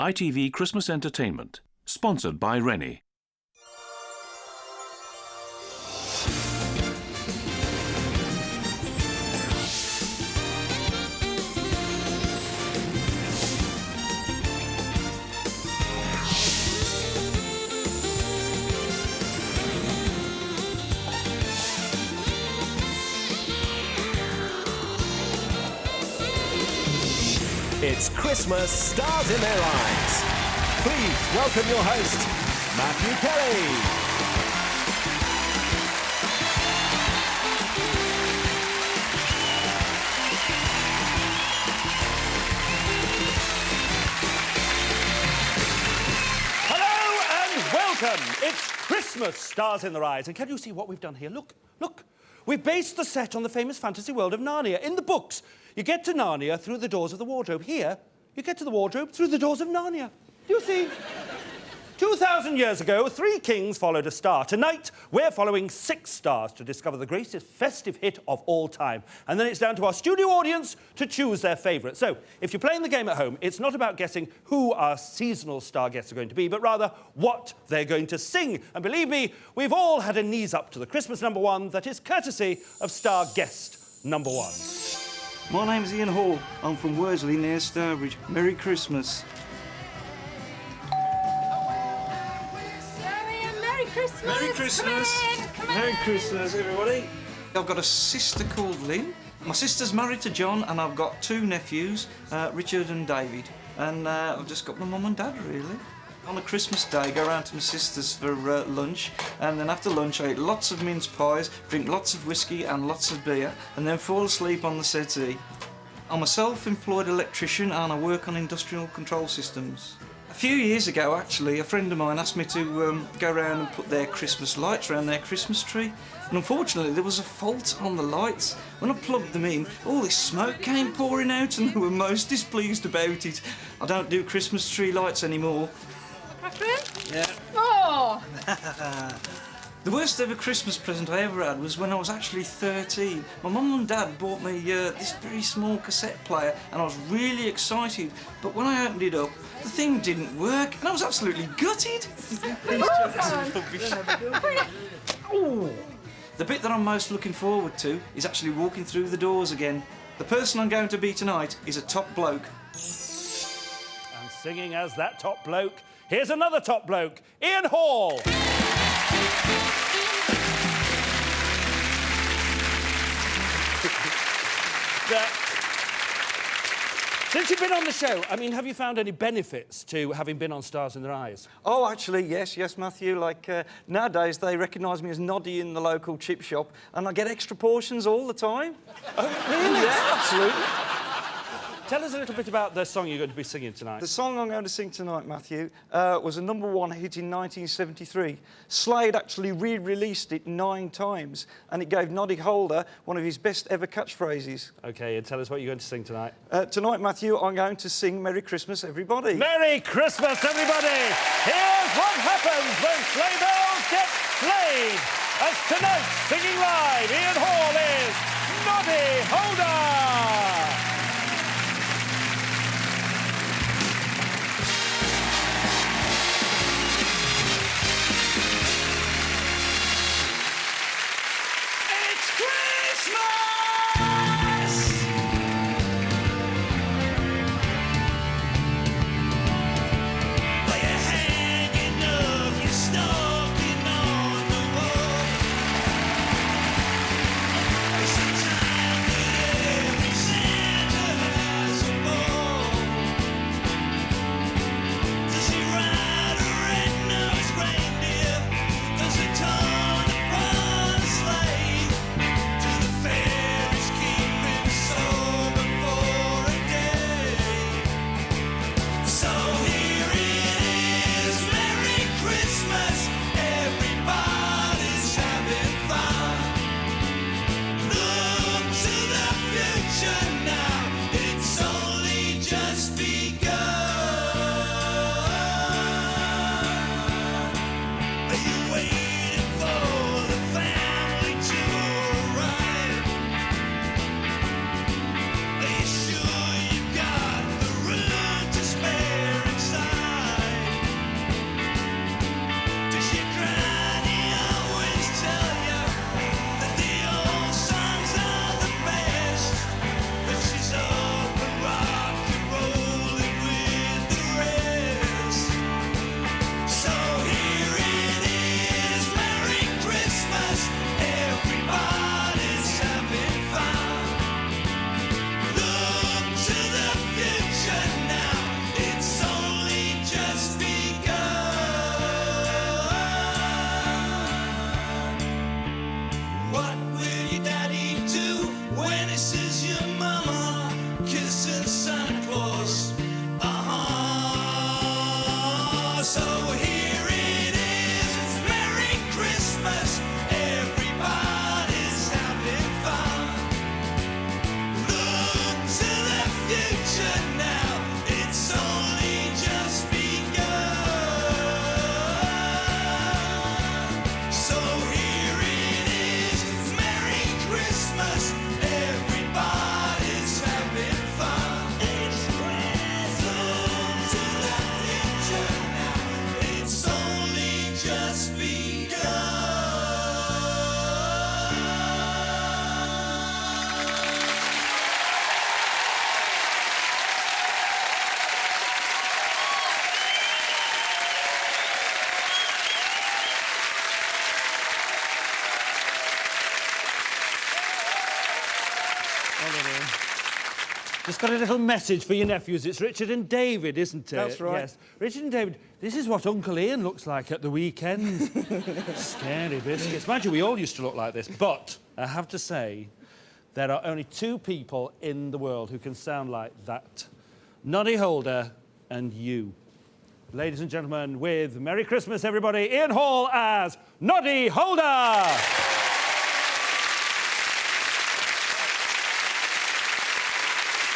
ITV Christmas Entertainment, sponsored by Rennie. It's Christmas Stars in Their Eyes. Please welcome your host, Matthew Kelly. Hello and welcome. It's Christmas Stars in Their Eyes. And can you see what we've done here? Look, look. We've based the set on the famous fantasy world of Narnia. In the books, you get to Narnia through the doors of the wardrobe. Here, you get to the wardrobe through the doors of Narnia. Do you see? 2,000 years ago, 3 kings followed a star. Tonight, we're following 6 stars to discover the greatest festive hit of all time. And then it's down to our studio audience to choose their favourite. So, if you're playing the game at home, it's not about guessing who our seasonal star guests are going to be, but rather what they're going to sing. And believe me, we've all had a knees up to the Christmas number 1 that is courtesy of star guest number 1. My name's Ian Hall. I'm from Worsley near Stourbridge. Merry Christmas. Merry Christmas! Merry Christmas! Come in. Merry Christmas, everybody. I've got a sister called Lynn. My sister's married to John, and I've got 2 nephews, Richard and David. And I've just got my mum and dad, really. On a Christmas day, go round to my sister's for lunch, and then after lunch I eat lots of mince pies, drink lots of whiskey and lots of beer, and then fall asleep on the settee. I'm a self-employed electrician and I work on industrial control systems. A few years ago, actually, a friend of mine asked me to go around and put their Christmas lights around their Christmas tree. And unfortunately, there was a fault on the lights. When I plugged them in, all this smoke came pouring out and they were most displeased about it. I don't do Christmas tree lights anymore. Catherine? Yeah. Oh! The worst ever Christmas present I ever had was when I was actually 13. My mum and dad bought me this very small cassette player and I was really excited. But when I opened it up, the thing didn't work and I was absolutely gutted. The bit that I'm most looking forward to is actually walking through the doors again. The person I'm going to be tonight is a top bloke. And singing as that top bloke, here's another top bloke, Ian Hall. Since you've been on the show, I mean, have you found any benefits to having been on Stars in Their Eyes? Oh, actually, yes, Matthew. Like, nowadays, they recognise me as Noddy in the local chip shop, and I get extra portions all the time. Oh, really? Yeah, absolutely. Tell us a little bit about the song you're going to be singing tonight. The song I'm going to sing tonight, Matthew, was a #1 hit in 1973. Slade actually re-released it 9 times, and it gave Noddy Holder one of his best ever catchphrases. OK, and tell us what you're going to sing tonight. Tonight, Matthew, I'm going to sing Merry Christmas, everybody. Merry Christmas, everybody! Here's what happens when sleigh bells get slayed. As tonight, singing live, Ian Hall is Noddy Holder! Sometimes every So here it is, Merry Christmas, everybody's having fun. Look to the future now, it's only just begun. So here it is, Merry Christmas, everybody's having fun. It's Christmas. Look to the future now, it's only just begun. Just got a little message for your nephews. It's Richard and David, isn't it? That's right. Yes. Richard and David, this is what Uncle Ian looks like at the weekends. Scary biscuits. Mind you, we all used to look like this. But I have to say, there are only two people in the world who can sound like that. Noddy Holder and you. Ladies and gentlemen, with Merry Christmas, everybody, Ian Hall as Noddy Holder!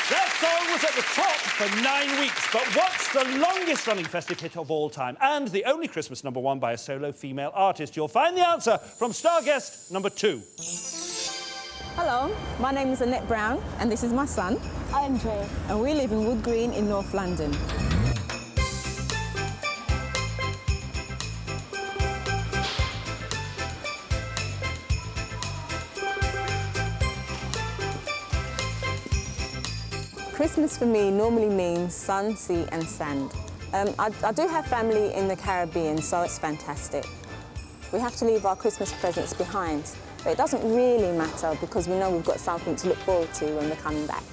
That song was at the top for 9 weeks, but what's the longest-running festive hit of all time and the only Christmas #1 by a solo female artist? You'll find the answer from star guest number 2. Hello, my name is Annette Brown and this is my son, Andre. and we live in Wood Green in North London. Christmas for me normally means sun, sea and sand. I do have family in the Caribbean, so it's fantastic. We have to leave our Christmas presents behind, but it doesn't really matter because we know we've got something to look forward to when we're coming back.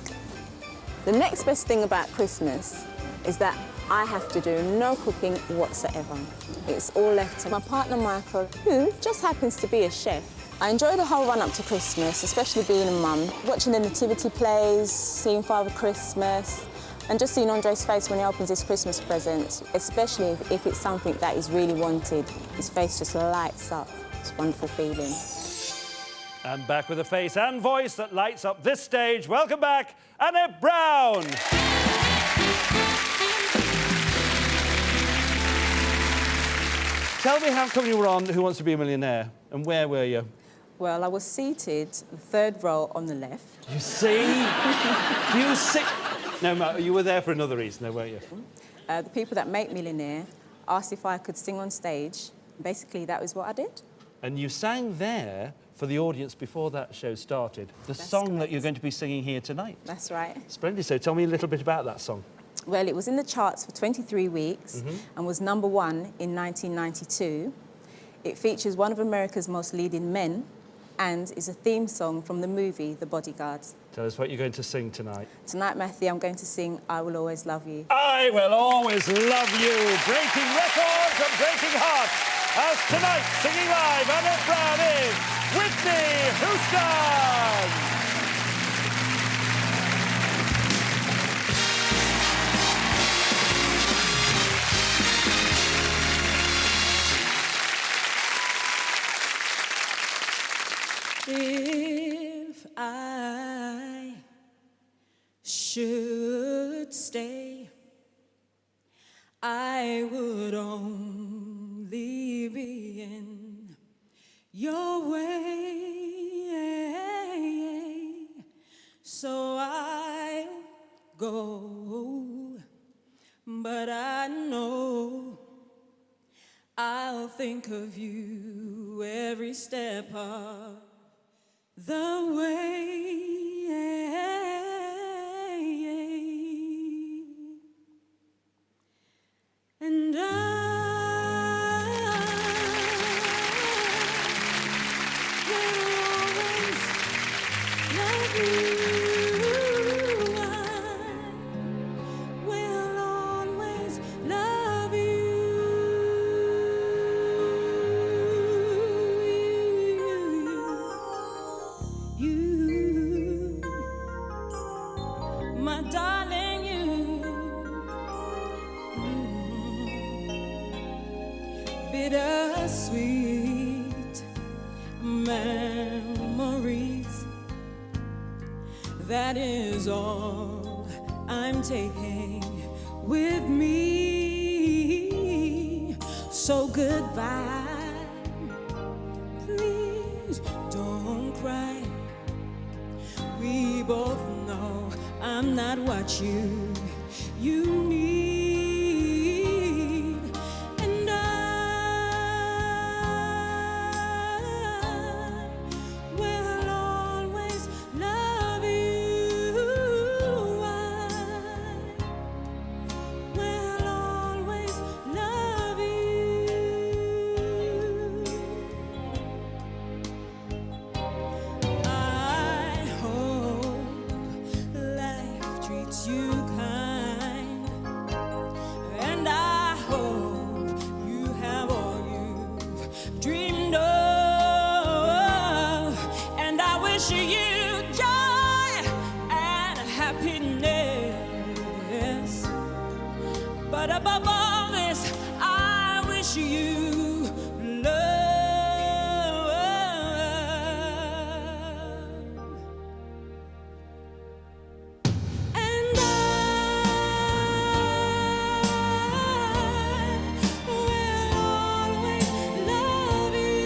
The next best thing about Christmas is that I have to do no cooking whatsoever. It's all left to my partner Michael, who just happens to be a chef. I enjoy the whole run-up to Christmas, especially being a mum, watching the nativity plays, seeing Father Christmas, and just seeing Andre's face when he opens his Christmas present, especially if it's something that is really wanted. His face just lights up. It's a wonderful feeling. And back with a face and voice that lights up this stage. Welcome back, Annette Brown. Tell me how come you were on Who Wants to Be a Millionaire, and where were you? Well, I was seated the third row on the left. You see? You see? No, you were there for another reason, though, weren't you? The people that make Millionaire asked if I could sing on stage. Basically, that was what I did. And you sang there for the audience before that show started. The song that correct. you're going to be singing here tonight. That's right. Splendid. So tell me a little bit about that song. Well, it was in the charts for 23 weeks and was #1 in 1992. It features one of America's most leading men and is a theme song from the movie The Bodyguards. Tell us what you're going to sing tonight. Tonight, Matthew, I'm going to sing I Will Always Love You. I will always love you. Breaking records and breaking hearts. As tonight, singing live, Annette Brown is Whitney Houston. If I should stay, I would only be in your way. So I'll go, but I know I'll think of you every step of the way. And I will always love you. I will always love you, my darling, you. bittersweet memories. That is all I'm taking with me. So goodbye, please don't cry. We both know I'm not what you need, and I will always love you. I will always love you. I hope life treats you kind, and I hope you have all you've dreamed of, and I wish you joy and happiness. But above all this, I wish you love. And I will always love you.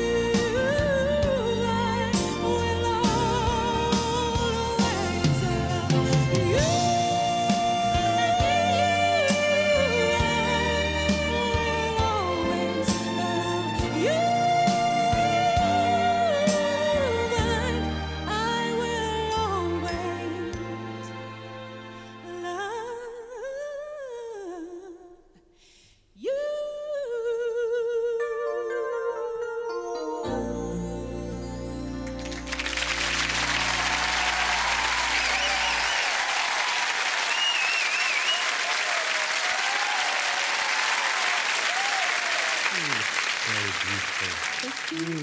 I will always love you.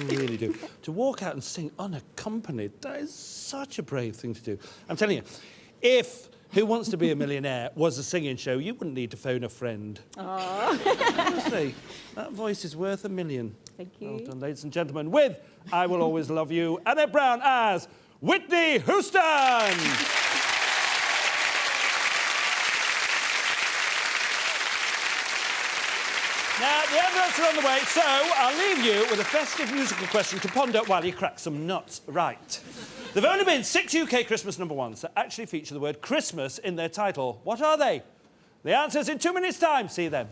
You really do. To walk out and sing unaccompanied, that is such a brave thing to do. I'm telling you, if Who Wants to Be a Millionaire was a singing show, you wouldn't need to phone a friend. Honestly, that voice is worth $1 million. Thank you. Well done, ladies and gentlemen, with I Will Always Love You, Annette Brown as Whitney Houston. Now, the envelopes are on the way, so I'll leave you with a festive musical question to ponder while you crack some nuts. Right. There've only been 6 UK Christmas number ones that actually feature the word Christmas in their title. What are they? The answer's in 2 minutes' time. See you then.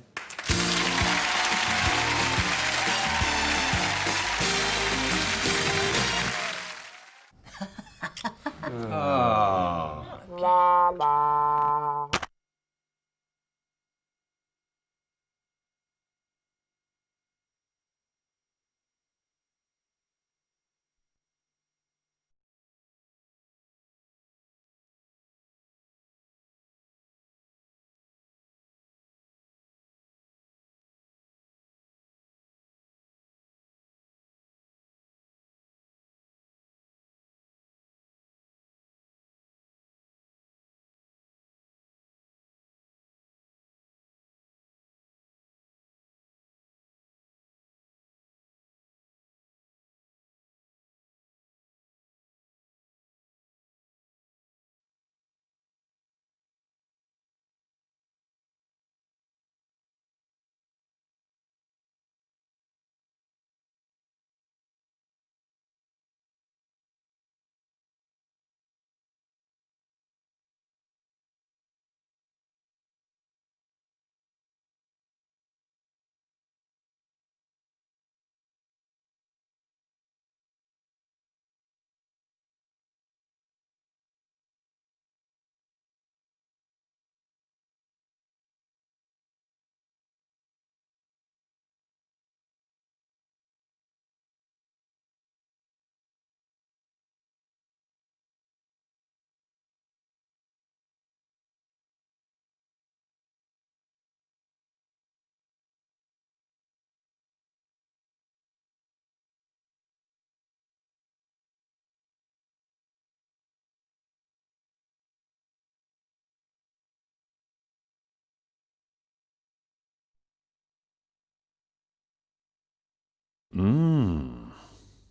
Mmm.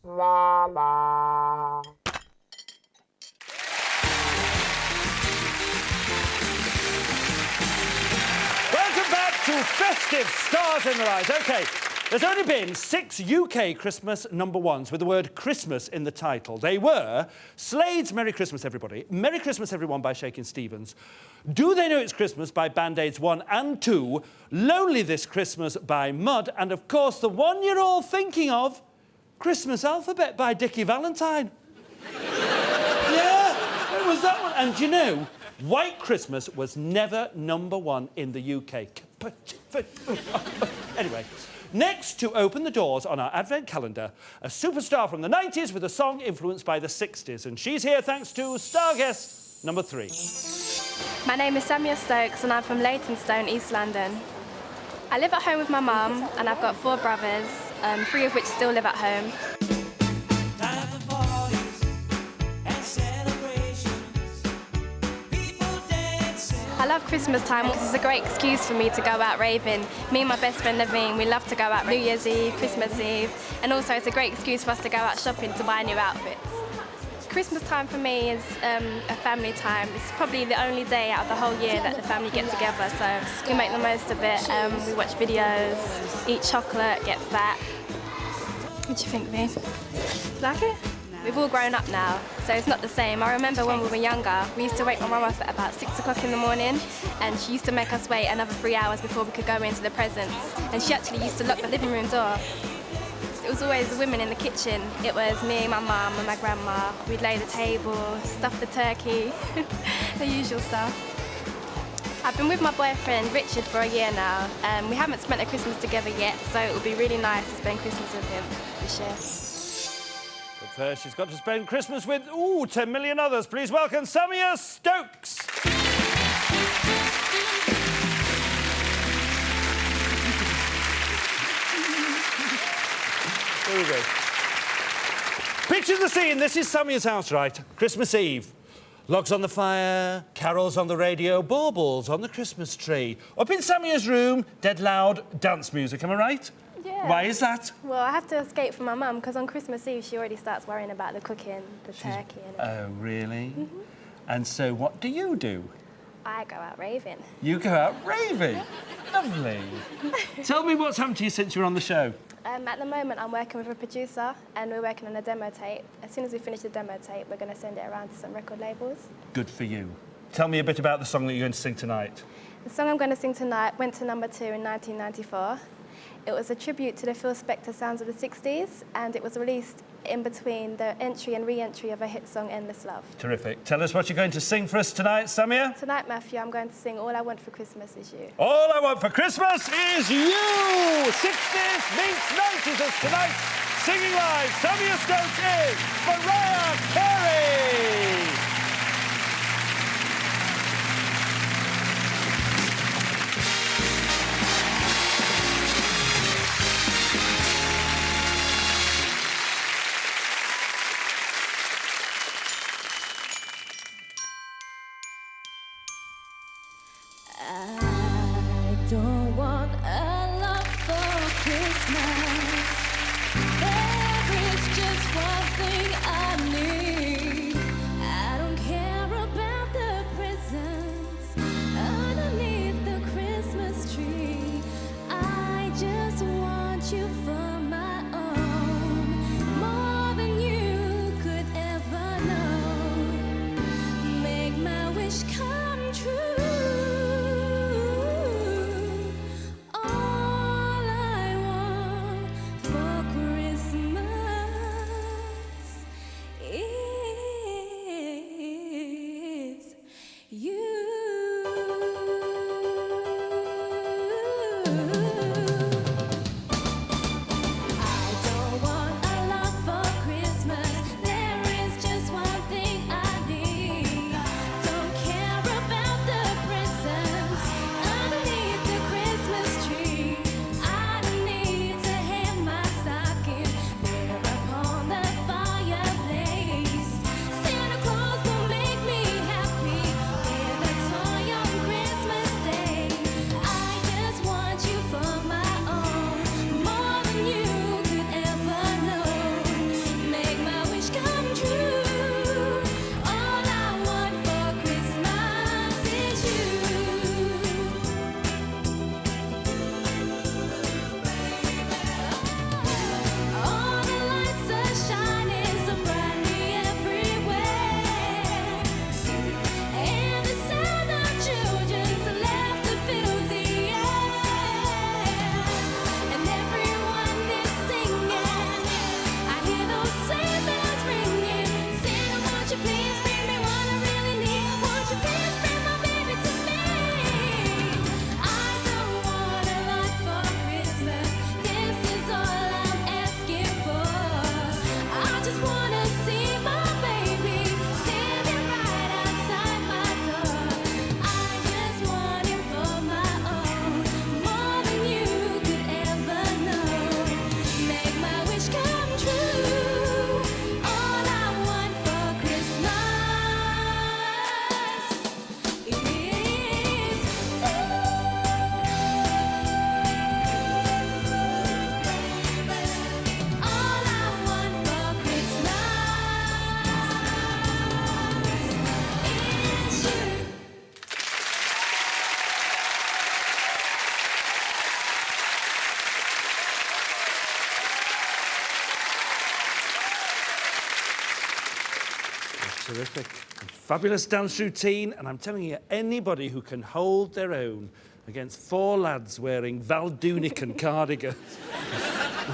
Welcome back to Festive Stars in Their Eyes. OK, there's only been 6 UK Christmas #1s with the word Christmas in the title. They were Slade's Merry Christmas, Everybody, Merry Christmas, Everyone by Shakin' Stevens, Do They Know It's Christmas by Band-Aids 1 and 2, Lonely This Christmas by Mud, and, of course, the one you're all thinking of, Christmas Alphabet by Dickie Valentine. Yeah, it was that one. And, you know, White Christmas was never #1 in the UK. Anyway, next to open the doors on our advent calendar, a superstar from the 90s with a song influenced by the 60s. And she's here thanks to star guest number 3. My name is Semia Stokes and I'm from Leytonstone, East London. I live at home with my mum and I've got 4 brothers, 3 of which still live at home. I love Christmas time because it's a great excuse for me to go out raving. Me and my best friend Naveen, we love to go out New Year's Eve, Christmas Eve, and also it's a great excuse for us to go out shopping to buy new outfits. Christmas time for me is a family time. It's probably the only day out of the whole year that the family get together, so we make the most of it. We watch videos, eat chocolate, get fat. What do you think, babe? Like it? We've all grown up now, so it's not the same. I remember when we were younger, we used to wake my mum up at about 6 o'clock in the morning, and she used to make us wait another 3 hours before we could go into the presents. And she actually used to lock the living room door. It was always the women in the kitchen. It was me, my mum and my grandma. We'd lay the table, stuff the turkey, the usual stuff. I've been with my boyfriend Richard for a year now. We haven't spent a Christmas together yet, so it would be really nice to spend Christmas with him this year. But first, she's got to spend Christmas with, 10 million others. Please welcome Semia Stokes. There we go. Picture the scene. This is Semia's house, right? Christmas Eve. Logs on the fire, carols on the radio, baubles on the Christmas tree. Up in Semia's room, dead loud dance music. Am I right? Yeah. Why is that? Well, I have to escape from my mum because on Christmas Eve she already starts worrying about the cooking, the turkey and Oh, really? And so what do you do? I go out raving. You go out raving? Lovely. Tell me what's happened to you since you were on the show. At the moment, I'm working with a producer and we're working on a demo tape. As soon as we finish the demo tape, we're going to send it around to some record labels. Good for you. Tell me a bit about the song that you're going to sing tonight. The song I'm going to sing tonight went to #2 in 1994. It was a tribute to the Phil Spector sounds of the 60s, and it was released in between the entry and re-entry of a hit song, Endless Love. Terrific. Tell us what you're going to sing for us tonight, Semia. Tonight, Matthew, I'm going to sing All I Want for Christmas Is You. All I want for Christmas is you! 60s meets 90s as tonight. Singing live, Semia Stokes is Mariah Carey! I don't want a lot for Christmas. There is just one thing I need. I don't care about the presents underneath the Christmas tree. I just want you for my own, more than you could ever know. Make my wish come true. For Terrific. Fabulous dance routine, and I'm telling you, anybody who can hold their own against four lads wearing Valdunican cardigans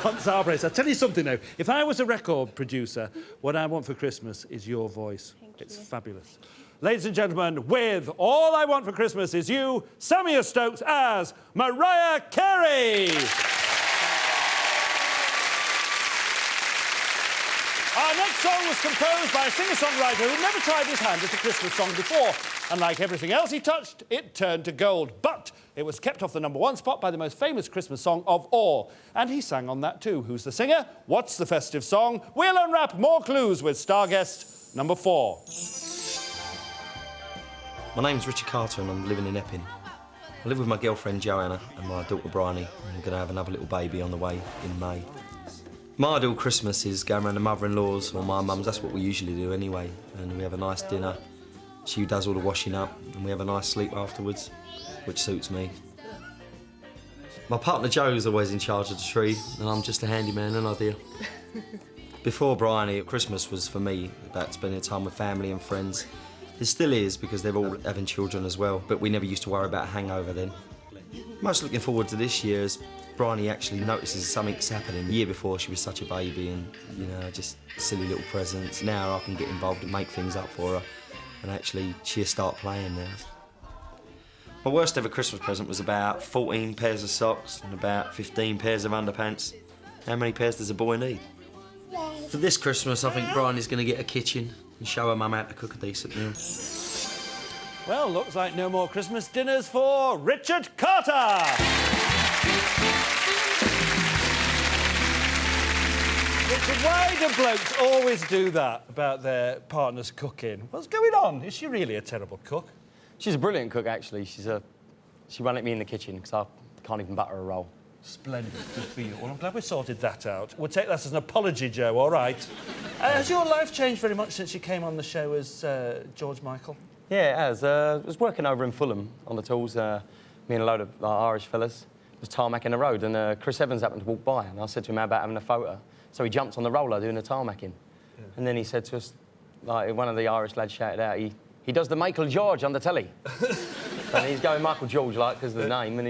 wants our praise. I'll tell you something now. If I was a record producer, what I want for Christmas is your voice. It's fabulous. Ladies and gentlemen, with All I Want for Christmas Is You, Semia Stokes as Mariah Carey. Our next song was composed by a singer-songwriter who never tried his hand at a Christmas song before. And like everything else he touched, it turned to gold. But it was kept off the #1 spot by the most famous Christmas song of all. And he sang on that too. Who's the singer? What's the festive song? We'll unwrap more clues with star guest number 4. My name's Richard Carter and I'm living in Epping. I live with my girlfriend Joanna and my daughter Bryony, and we're going to have another little baby on the way in May. My ideal Christmas is going around to mother-in-law's or my mum's. That's what we usually do anyway. And we have a nice dinner. She does all the washing up and we have a nice sleep afterwards, which suits me. My partner Joe's always in charge of the tree and I'm just a handyman, an idea. Before Bryony, Christmas was for me about spending time with family and friends. It still is because they're all having children as well, but we never used to worry about a hangover then. Most looking forward to this year as Bryony actually notices something's happening. The year before she was such a baby and, you know, just silly little presents. Now I can get involved and make things up for her and actually she'll start playing now. My worst ever Christmas present was about 14 pairs of socks and about 15 pairs of underpants. How many pairs does a boy need? For this Christmas, I think Bryony's going to get a kitchen and show her mum how to cook a decent meal. Well, looks like no more Christmas dinners for Richard Carter. Richard, why do blokes always do that about their partner's cooking? What's going on? Is she really a terrible cook? She's a brilliant cook, actually. She won't let me in the kitchen because I can't even butter a roll. Splendid. Good for you. Well, I'm glad we sorted that out. We'll take that as an apology, Joe, all right? Has your life changed very much since you came on the show as George Michael? Yeah, it has. I was working over in Fulham on the tools, me and a load of Irish fellas. Was tarmacking the road, and Chris Evans happened to walk by, and I said to him, how about having a photo? So he jumped on the roller doing the tarmacking. Yeah. And then he said to us, like, one of the Irish lads shouted out, he does the Michael George on the telly. And he's going Michael George, like, because of the name, and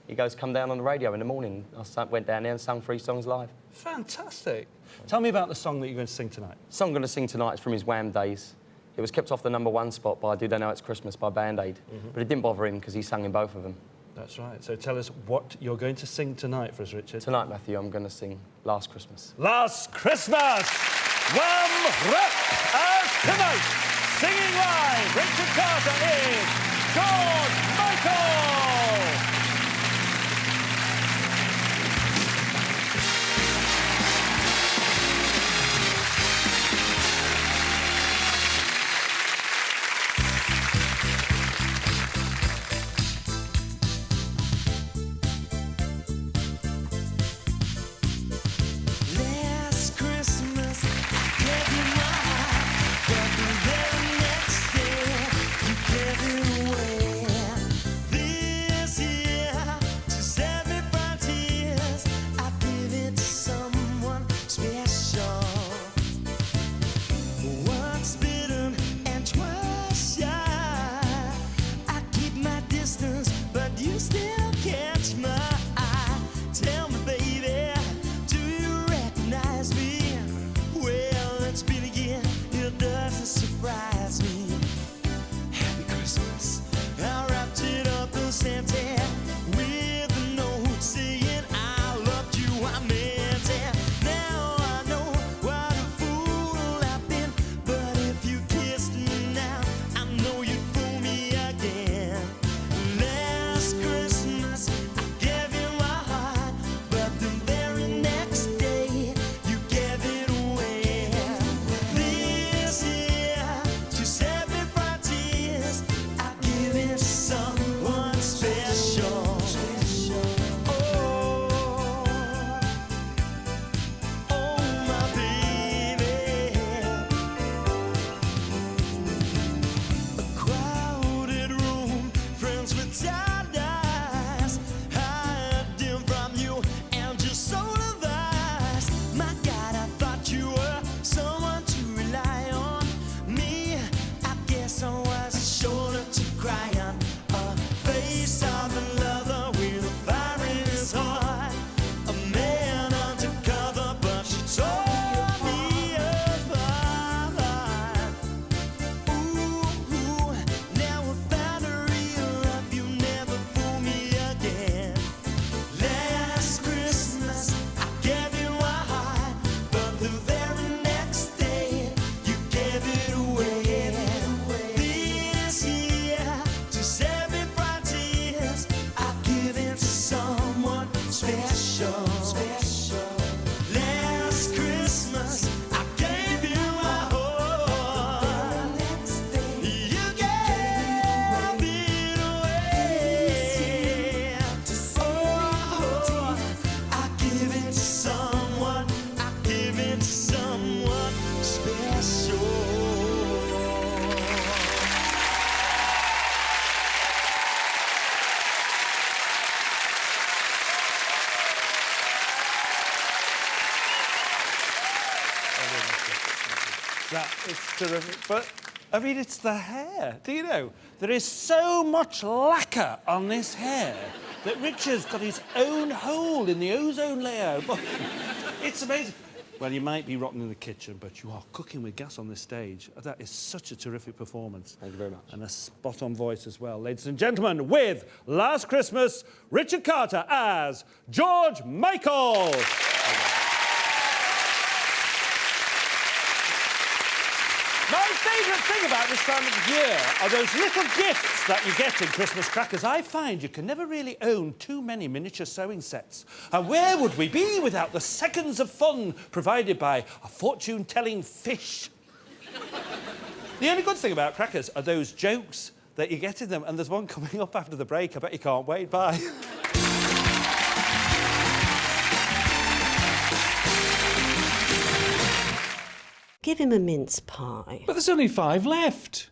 he goes, come down on the radio in the morning. I went down there and sang 3 songs live. Fantastic. Tell me about the song that you're going to sing tonight. The song I'm going to sing tonight is from his Wham days. It was kept off the #1 spot by Do They Know It's Christmas by Band Aid. But it didn't bother him because he sang in both of them. That's right. So tell us what you're going to sing tonight for us, Richard. Tonight, Matthew, I'm going to sing Last Christmas. Last Christmas! Wham! Rap! As tonight, singing live, Richard Carter is George Michael! This special. Last Christmas, I gave you my heart. You gave it away. Oh, I give it to someone. I give it to someone special. That is terrific. But, I mean, it's the hair. Do you know? There is so much lacquer on this hair that Richard's got his own hole in the ozone layer. It's amazing. Well, you might be rotten in the kitchen, but you are cooking with gas on this stage. That is such a terrific performance. Thank you very much. And a spot-on voice as well. Ladies and gentlemen, with Last Christmas, Richard Carter as George Michael. My favourite thing about this time of year are those little gifts that you get in Christmas crackers. I find you can never really own too many miniature sewing sets. And where would we be without the seconds of fun provided by a fortune-telling fish? The only good thing about crackers are those jokes that you get in them, and there's one coming up after the break. I bet you can't wait. Bye. Give him a mince pie. But there's only 5 left.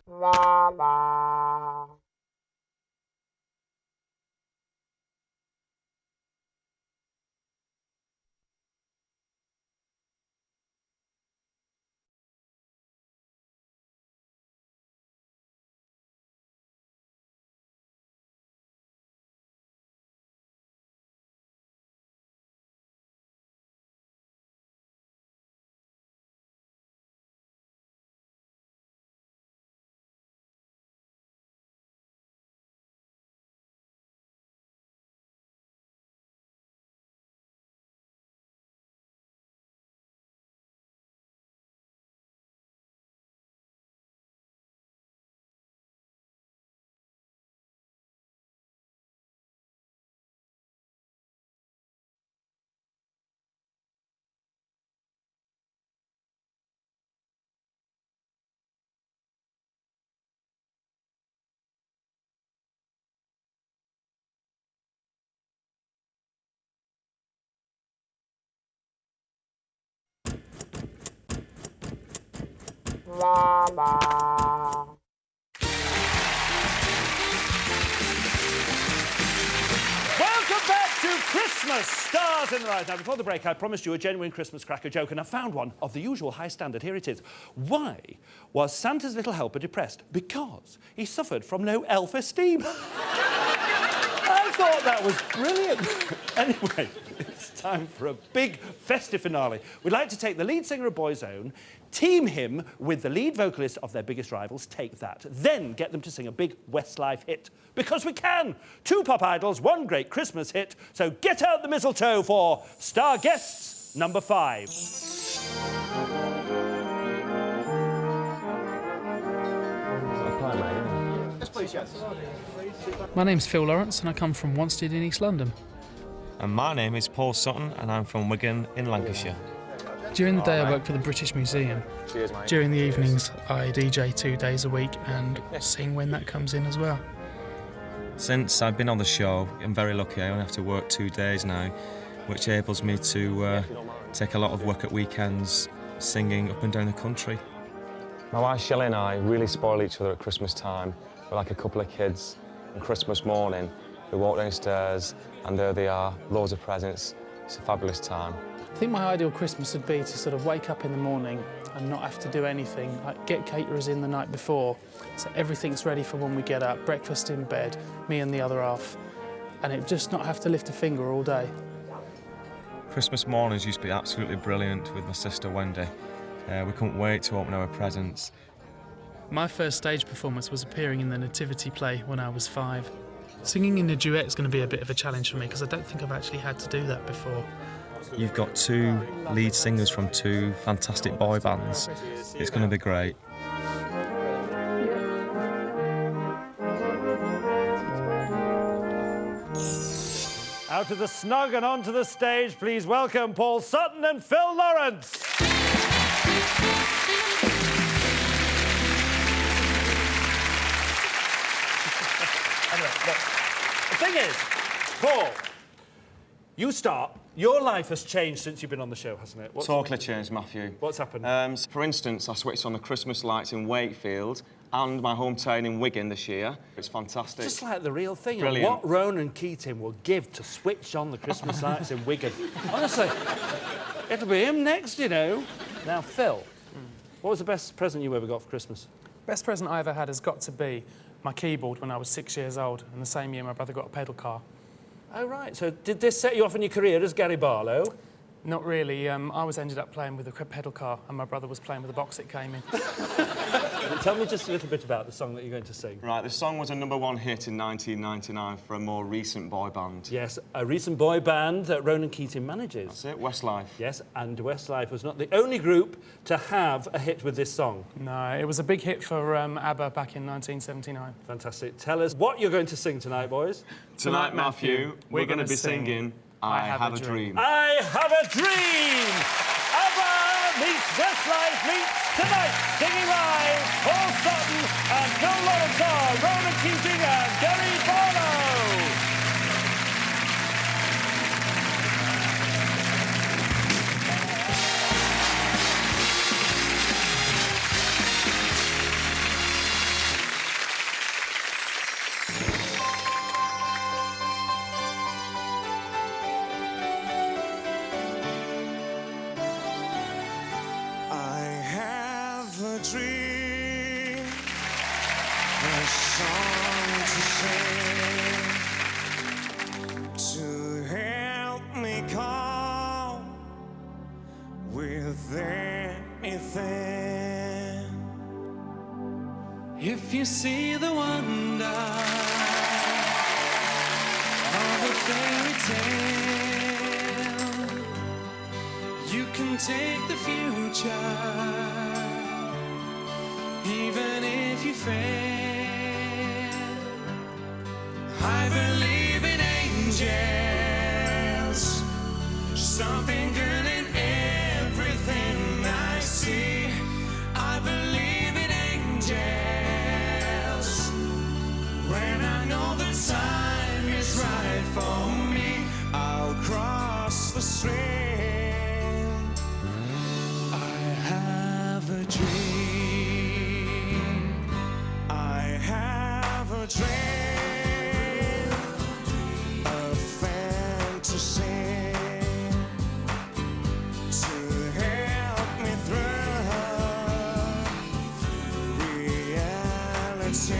Welcome back to Christmas Stars in the Rise. Now, before the break, I promised you a genuine Christmas cracker joke, and I found one of the usual high standard. Here it is. Why was Santa's little helper depressed? Because he suffered from no elf-esteem. I thought that was brilliant. Anyway, it's time for a big festive finale. We'd like to take the lead singer of Boyzone, team him with the lead vocalist of their biggest rivals, Take That, then get them to sing a big Westlife hit. Because we can! 2 pop idols, 1 great Christmas hit, so get out the mistletoe for Star Guests number 5. Yes, please, yes. My name's Phil Lawrence and I come from Wanstead in East London. And my name is Paul Sutton and I'm from Wigan in Lancashire. During the day I work for the British Museum. Cheers, mate. During the evenings I DJ 2 days a week and sing when that comes in as well. Since I've been on the show, I'm very lucky. I only have to work 2 days now, which enables me to take a lot of work at weekends, singing up and down the country. My wife Shelley and I really spoil each other at Christmas time. We're like a couple of kids. On Christmas morning, we walk downstairs and there they are, loads of presents. It's a fabulous time. I think my ideal Christmas would be to sort of wake up in the morning and not have to do anything, like get caterers in the night before, so everything's ready for when we get up, breakfast in bed, me and the other half, and it just not have to lift a finger all day. Christmas mornings used to be absolutely brilliant with my sister Wendy. We couldn't wait to open our presents. My first stage performance was appearing in the Nativity play when I was 5. Singing in a duet is going to be a bit of a challenge for me because I don't think I've actually had to do that before. You've got 2 lead singers from 2 fantastic boy bands. It's going to be great. Our out of the snug and onto the stage. Please welcome Paul Sutton and Phil Lawrence. Anyway, look, the thing is, Paul, you start. Your life has changed since you've been on the show, hasn't it? Totally changed, Matthew. What's happened? For instance, I switched on the Christmas lights in Wakefield and my hometown in Wigan this year. It's fantastic. Just like the real thing. Brilliant. What Ronan Keating will give to switch on the Christmas lights in Wigan. Honestly, it'll be him next, you know. Now, Phil, what was the best present you ever got for Christmas? Best present I ever had has got to be my keyboard when I was 6 years old, and the same year my brother got a pedal car. Oh, right. So did this set you off in your career as Gary Barlow? Not really. I ended up playing with a pedal car, and my brother was playing with the box it came in. Tell me just a little bit about the song that you're going to sing. Right, the song was a #1 hit in 1999 for a more recent boy band. Yes, a recent boy band that Ronan Keating manages. That's it, Westlife. Yes, and Westlife was not the only group to have a hit with this song. No, it was a big hit for ABBA back in 1979. Fantastic. Tell us what you're going to sing tonight, boys. Tonight, Matthew, we're going to be singing I Have a Dream. I Have a Dream! ABBA meets Westlife meets tonight. Singing live, Paul Sutton and Phil Lawrence are Ronan Keating and Gary Barlow. Dream, a song to sing, to help me cope with anything. If you see the wonder of a fairy tale, you can take the future. Even if you fail, I believe in angels, something good in everything I see. I believe in angels, when I know the time is right for me, I'll cross the stream. I have a dream. Dream, a fantasy to help me through reality.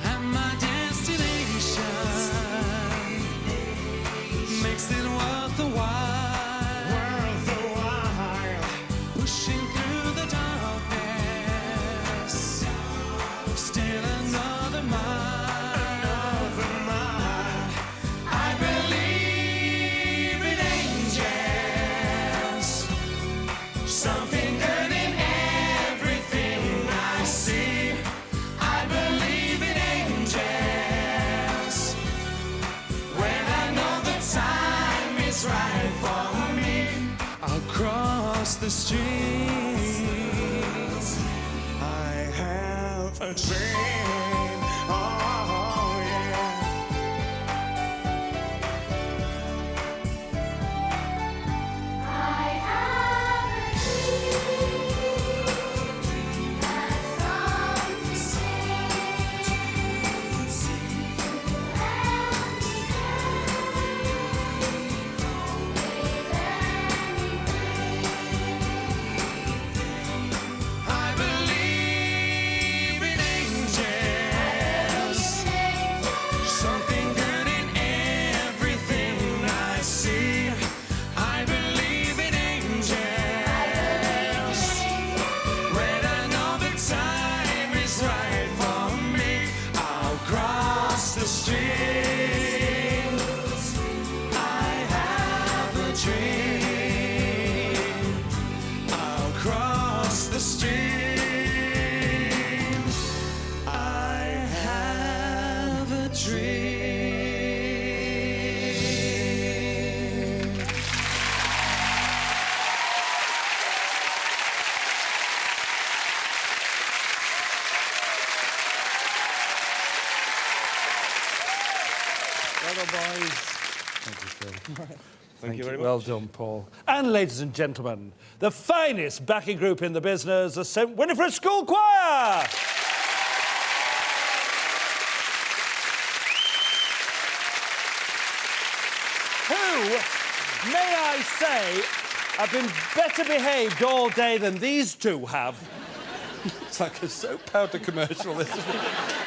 And my destination makes it worth the while, pushing through the darkness. Still another mile, I believe in angels, something good in everything I see. I believe in angels, when I know the time is right for me, I'll cross the streets. I have a dream, oh yeah. I have a dream, a song to sing, to help me I believe in angels. Well done, boys. Thank you, Phil. Thank you very much. Well done, Paul. And ladies and gentlemen, the finest backing group in the business, the St Winifred School Choir. Who, may I say, have been better behaved all day than these two have. It's like a soap powder commercial, this isn't it?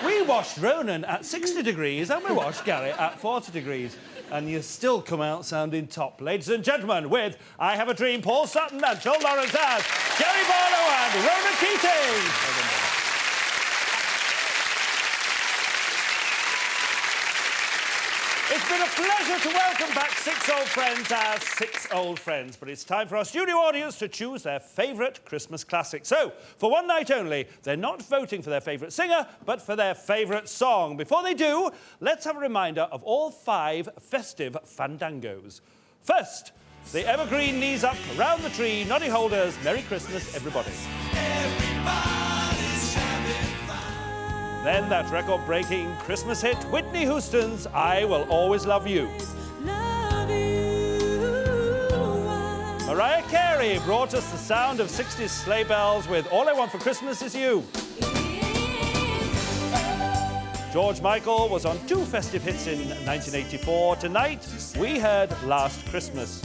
We watched Ronan at 60 degrees and we watched Gary at 40 degrees. And you still come out sounding top. Ladies and gentlemen, with I Have a Dream, Paul Sutton and Phil Lawrence as Gary Barlow and Ronan Keating. It's been a pleasure to welcome back six old friends as six old friends, but it's time for our studio audience to choose their favourite Christmas classic. So, for one night only, they're not voting for their favourite singer, but for their favourite song. Before they do, let's have a reminder of all 5 festive fandangos. First, the evergreen knees up, round the tree, noddy holders, Merry Christmas, everybody. Then that record-breaking Christmas hit, Whitney Houston's I Will Always Love You. Mariah Carey brought us the sound of 60s sleigh bells with All I Want for Christmas Is You. George Michael was on 2 festive hits in 1984. Tonight, we heard Last Christmas.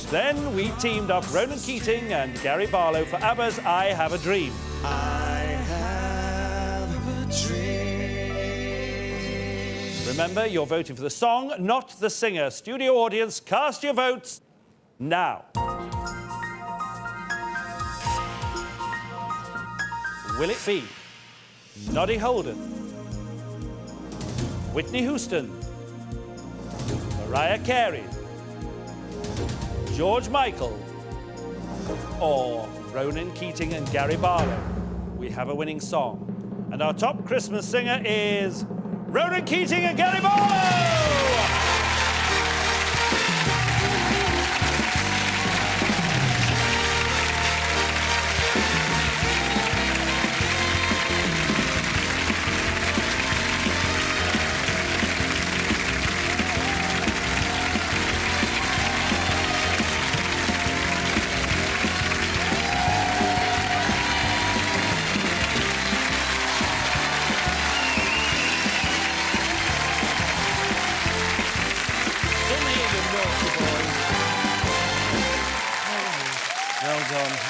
Then we teamed up Ronan Keating and Gary Barlow for ABBA's I Have a Dream. I have a dream. Remember, you're voting for the song, not the singer. Studio audience, cast your votes now. Will it be Noddy Holden, Whitney Houston, Mariah Carey, George Michael, or Ronan Keating and Gary Barlow? We have a winning song. And our top Christmas singer is Ronan Keating and Gary Barlow!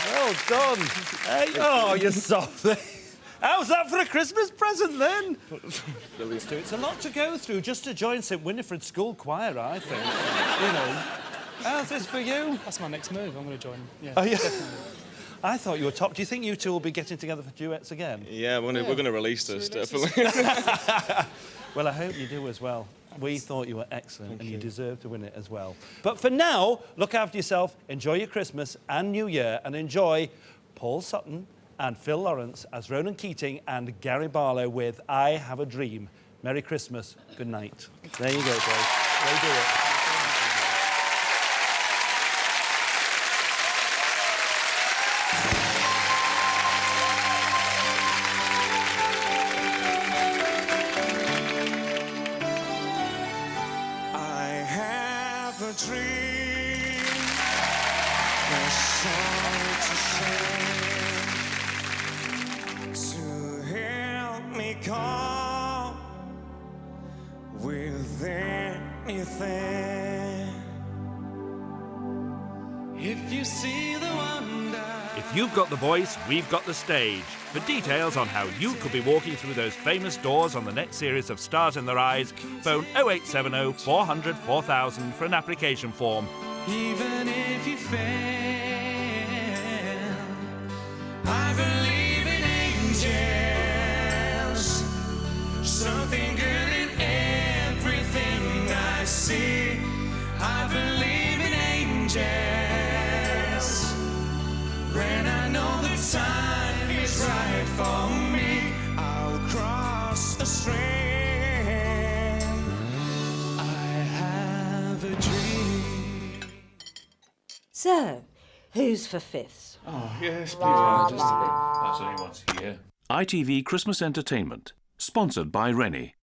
Well done. Hey, oh, you're soft. How's that for a Christmas present, then? It's a lot to go through just to join St Winifred School Choir, I think. You know. How's this for you? That's my next move. I'm going to join. Yeah, oh, yeah. Definitely. I thought you were top. Do you think you two will be getting together for duets again? Yeah, we're going to release this, definitely. Well, I hope you do as well. We thought you were excellent and you deserve to win it as well. But for now, look after yourself, enjoy your Christmas and New Year, and enjoy Paul Sutton and Phil Lawrence as Ronan Keating and Gary Barlow with I Have a Dream. Merry Christmas, good night. There you go, boys. Go do it. If you've got the voice, we've got the stage. For details on how you could be walking through those famous doors on the next series of Stars in Their Eyes, phone 0870 400 4000 for an application form. Even if you fail, I believe in angels. Something good in everything I see. I believe in angels. When I know the time is right for me, I'll cross the stream. I have a dream. So, who's for fifths? Oh, yes, please. That's only once a year. ITV Christmas Entertainment, Sponsored by Rennie.